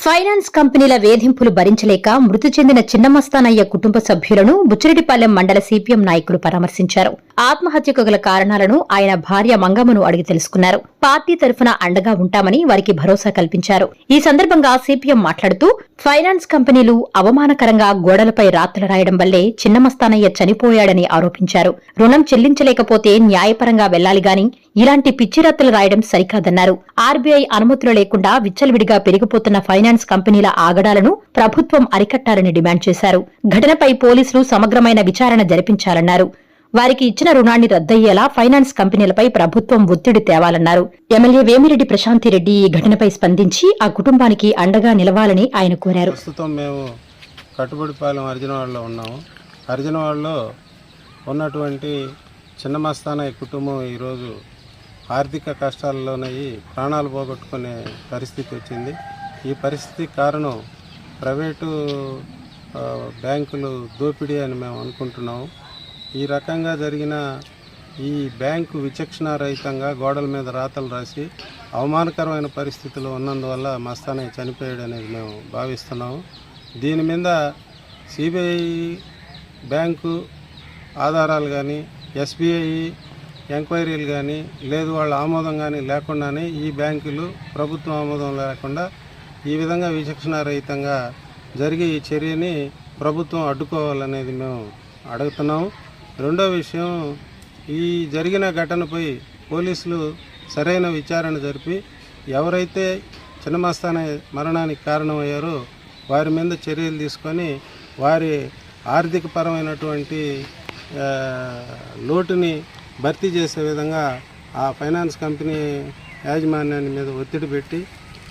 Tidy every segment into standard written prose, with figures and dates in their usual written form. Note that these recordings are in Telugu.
ఫైనాన్స్ కంపెనీల వేధింపులు భరించలేక మృతి చెందిన చిన్నమస్తానయ్య కుటుంబ సభ్యులను బుచ్చిరెడ్డిపాలెం మండల సిపిఎం నాయకులు పరామర్శించారు. ఆత్మహత్యకు గల కారణాలను ఆయన భార్య మంగమ్మను అడిగి తెలుసుకున్నారు. పార్టీ తరఫున అండగా ఉంటామని వారికి భరోసా కల్పించారు. ఈ సందర్భంగా సిపిఎం మాట్లాడుతూ ఫైనాన్స్ కంపెనీలు అవమానకరంగా గోడలపై రాతలు రాయడం వల్లే చిన్నమస్తానయ్య చనిపోయాడని ఆరోపించారు. రుణం చెల్లించలేకపోతే న్యాయపరంగా వెళ్లాలి గాని ఇలాంటి పిచ్చిరాతలు రాయడం సరికాదన్నారు. ఆర్బీఐ అనుమతులు లేకుండా విచ్చలవిడిగా పెరిగిపోతున్న ఫైనాన్స్ కంపెనీల ఆగడాలను ప్రభుత్వం అరికట్టాలని డిమాండ్ చేశారు. ఘటనపై పోలీసులు సమగ్రమైన విచారణ జరిపించాలన్నారు. వారికి ఇచ్చిన రుణాన్ని రద్దయ్యేలా ఫైనాన్స్ కంపెనీలపై ప్రభుత్వం ఒత్తిడి తేవాలన్నారు. ఎమ్మెల్యే వేమిరెడ్డి ప్రశాంతిరెడ్డి ఈ ఘటనపై స్పందించి ఆ కుటుంబానికి అండగా నిలవాలని ఆయన కోరారు. ప్రస్తుతం మేము కట్టుబడిపాలెం అర్జునవాడలో ఉన్నాము. అర్జునవాడలో ఉన్నటువంటి చిన్నమస్తానయ్య కుటుంబం ఈరోజు ఆర్థిక కష్టాల్లోనయ్యి ప్రాణాలు పోగొట్టుకునే పరిస్థితి వచ్చింది. ఈ పరిస్థితి కారణం ప్రైవేటు బ్యాంకులు దోపిడీ అని మేము అనుకుంటున్నాము. ఈ రకంగా జరిగిన ఈ బ్యాంకు విచక్షణారహితంగా గోడల మీద రాతలు రాసి అవమానకరమైన పరిస్థితులు ఉన్నందువల్ల మస్తానయ్య చనిపోయాడు అనేది మేము భావిస్తున్నాము. దీని మీద సిబిఐ బ్యాంకు ఆధారాలు కానీ ఎస్బీఐ ఎంక్వైరీలు కానీ లేదు వాళ్ళ ఆమోదం కానీ లేకుండానే ఈ బ్యాంకులు ప్రభుత్వం ఆమోదం లేకుండా ఈ విధంగా విచక్షణారహితంగా జరిగే ఈ చర్యని ప్రభుత్వం అడ్డుకోవాలనేది మేము అడుగుతున్నాము. రెండో విషయం, ఈ జరిగిన ఘటనపై పోలీసులు సరైన విచారణ జరిపి ఎవరైతే చిన్నమస్తానయ్య మరణానికి కారణమయ్యారో వారి మీద చర్యలు తీసుకొని వారి ఆర్థికపరమైనటువంటి లోటుని భర్తీ చేసే విధంగా ఆ ఫైనాన్స్ కంపెనీ యాజమాన్యాన్ని మీద ఒత్తిడి పెట్టి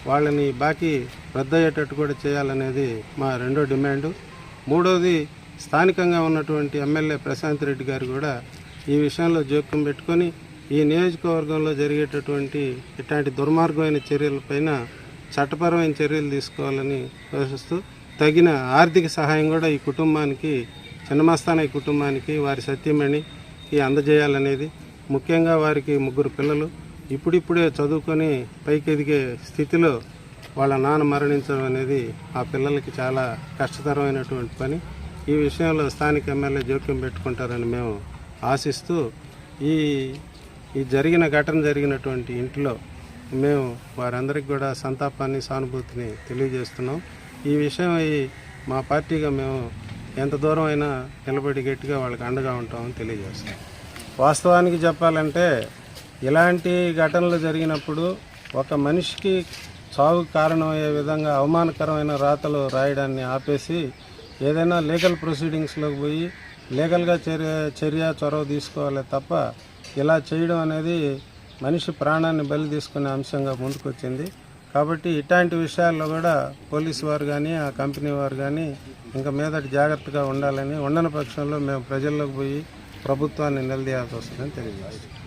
వాళ్ళని బాకీ రద్దయ్యేటట్టు కూడా చేయాలనేది మా రెండో డిమాండు. మూడోది, స్థానికంగా ఉన్నటువంటి ఎమ్మెల్యే ప్రశాంత్ రెడ్డి గారు కూడా ఈ విషయంలో జోక్యం పెట్టుకొని ఈ నియోజకవర్గంలో జరిగేటటువంటి ఇట్లాంటి దుర్మార్గమైన చర్యలపైన చట్టపరమైన చర్యలు తీసుకోవాలని కోరుస్తూ తగిన ఆర్థిక సహాయం కూడా ఈ కుటుంబానికి, చిన్నమస్తానయ్య కుటుంబానికి, వారి సత్యమణికి అందజేయాలనేది. ముఖ్యంగా వారికి 3 పిల్లలు ఇప్పుడిప్పుడే చదువుకొని పైకి ఎదిగే స్థితిలో వాళ్ళ నాన్న మరణించడం అనేది ఆ పిల్లలకి చాలా కష్టతరమైనటువంటి పని. ఈ విషయంలో స్థానిక ఎమ్మెల్యే జోక్యం పెట్టుకుంటారని మేము ఆశిస్తూ ఈ ఘటన జరిగినటువంటి ఇంట్లో మేము వారందరికీ కూడా సంతాపాన్ని, సానుభూతిని తెలియజేస్తున్నాం. ఈ విషయం మా పార్టీగా మేము ఎంత దూరం అయినా నిలబడి గట్టిగా వాళ్ళకి అండగా ఉంటామని తెలియజేస్తాం. వాస్తవానికి చెప్పాలంటే ఇలాంటి ఘటనలు జరిగినప్పుడు ఒక మనిషికి చావు కారణమయ్యే విధంగా అవమానకరమైన రాతలు రాయడాన్ని ఆపేసి ఏదైనా లీగల్ ప్రొసీడింగ్స్లోకి పోయి లీగల్గా చొరవ తీసుకోవాలి తప్ప ఇలా చేయడం అనేది మనిషి ప్రాణాన్ని బలి తీసుకునే అంశంగా ముందుకొచ్చింది. కాబట్టి ఇట్లాంటి విషయాల్లో కూడా పోలీసు వారు కానీ ఆ కంపెనీ వారు కానీ ఇంకా మీదటి జాగ్రత్తగా ఉండాలని, ఉండని పక్షంలో మేము ప్రజల్లోకి పోయి ప్రభుత్వాన్ని నిలదీయాల్సి వస్తుందని తెలియజేస్తాం.